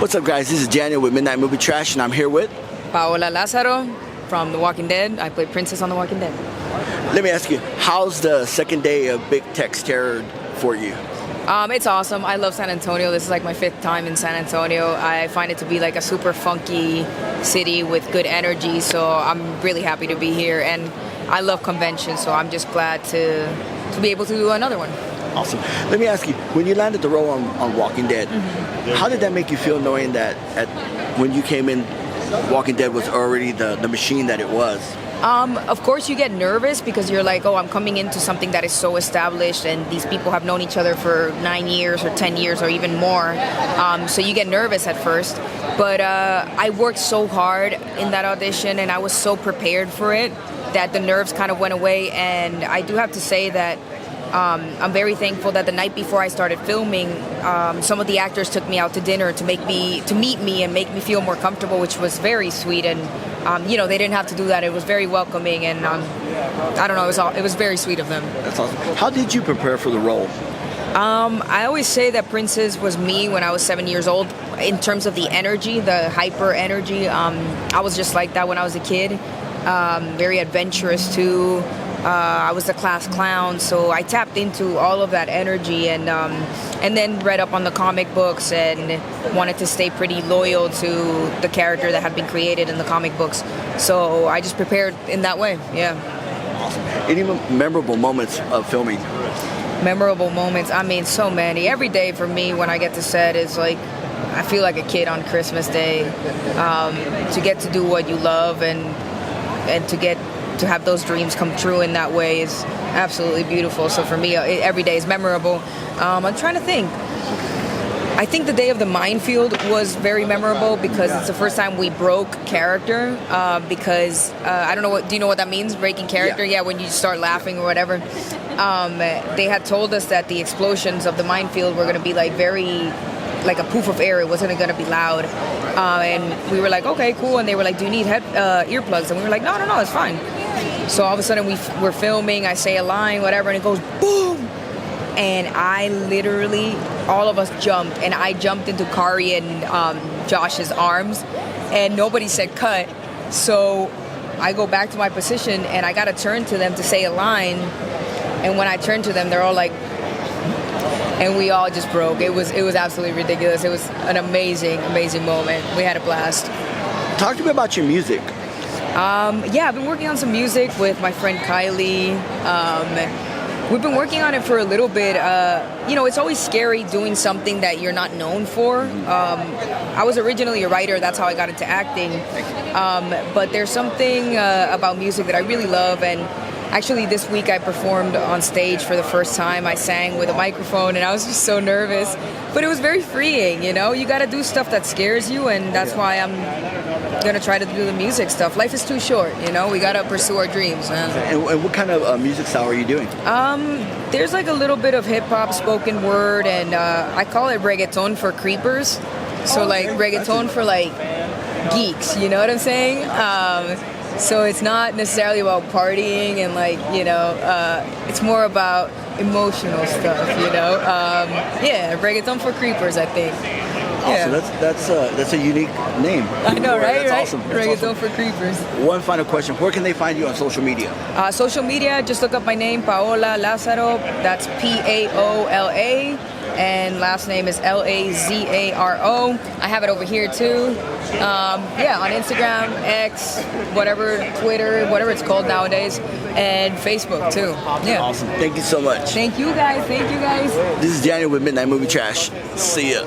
What's up, guys? This is Daniel with Midnight Movie Trash, and I'm here with Paola Lazaro from The Walking Dead. I play Princess on The Walking Dead. Let me ask you, how's the second day of Big Tech's Terror for you? It's awesome. I love San Antonio. This is like my 5th time in San Antonio. I find it to be like a super funky city with good energy, so I'm really happy to be here. And I love conventions, so I'm just glad to be able to do another one. Awesome. Let me ask you, when you landed the role on Walking Dead, how did that make you feel knowing that when you came in, Walking Dead was already the machine that it was? Of course you get nervous because you're like, oh, I'm coming into something that is so established and these people have known each other for 9 years or 10 years or even more. So you get nervous at first. But I worked so hard in that audition and I was so prepared for it that the nerves kind of went away. And I do have to say that I'm very thankful that the night before I started filming, some of the actors took me out to dinner to meet me and make me feel more comfortable, which was very sweet. And they didn't have to do that. It was very welcoming, and I don't know, it was very sweet of them. That's awesome. How did you prepare for the role? I always say that Princess was me when I was 7 years old. In terms of the energy, the hyper energy, I was just like that when I was a kid. Very adventurous too. I was the class clown, so I tapped into all of that energy and then read up on the comic books and wanted to stay pretty loyal to the character that had been created in the comic books. So I just prepared in that way, yeah. Awesome. Any memorable moments of filming? Memorable moments? I mean, so many. Every day for me when I get to set is like, I feel like a kid on Christmas Day. To get to do what you love and to have those dreams come true in that way is absolutely beautiful. So for me, every day is memorable. I'm trying to think. I think the day of the minefield was very memorable because it's the first time we broke character. I don't know do you know what that means? Breaking character? Yeah, when you start laughing or whatever. They had told us that the explosions of the minefield were going to be like a poof of air. It wasn't going to be loud. And we were like, okay, cool. And they were like, do you need earplugs? And we were like, no, it's fine. So all of a sudden we're filming, I say a line, whatever, and it goes boom. And I literally, all of us jumped, and I jumped into Kari and Josh's arms, and nobody said cut. So I go back to my position, and I got to turn to them to say a line. And when I turned to them, they're all like, and we all just broke. It was absolutely ridiculous. It was an amazing, amazing moment. We had a blast. Talk to me about your music. I've been working on some music with my friend Kylie. We've been working on it for a little bit. It's always scary doing something that you're not known for. I was originally a writer. That's how I got into acting. But there's something about music that I really love. And actually, this week I performed on stage for the first time. I sang with a microphone, and I was just so nervous. But it was very freeing, You got to do stuff that scares you, and that's why I'm going to try to do the music stuff. Life is too short, We got to pursue our dreams, man. And what kind of music style are you doing? There's like a little bit of hip-hop, spoken word, and I call it reggaeton for creepers. So like reggaeton for like geeks, you know what I'm saying? So it's not necessarily about partying and it's more about emotional stuff, reggaeton for creepers, I think. Yeah. Awesome. That's a unique name. I know, right? That's awesome. Reggaeton for creepers. One final question. Where can they find you on social media? Social media, just look up my name, Paola Lazaro. That's Paola. And last name is Lazaro. I have it over here too. On Instagram, X, whatever, Twitter, whatever it's called nowadays, and Facebook too. Yeah. Awesome. Thank you so much. Thank you guys. This is Daniel with Midnight Movie Trash. See ya.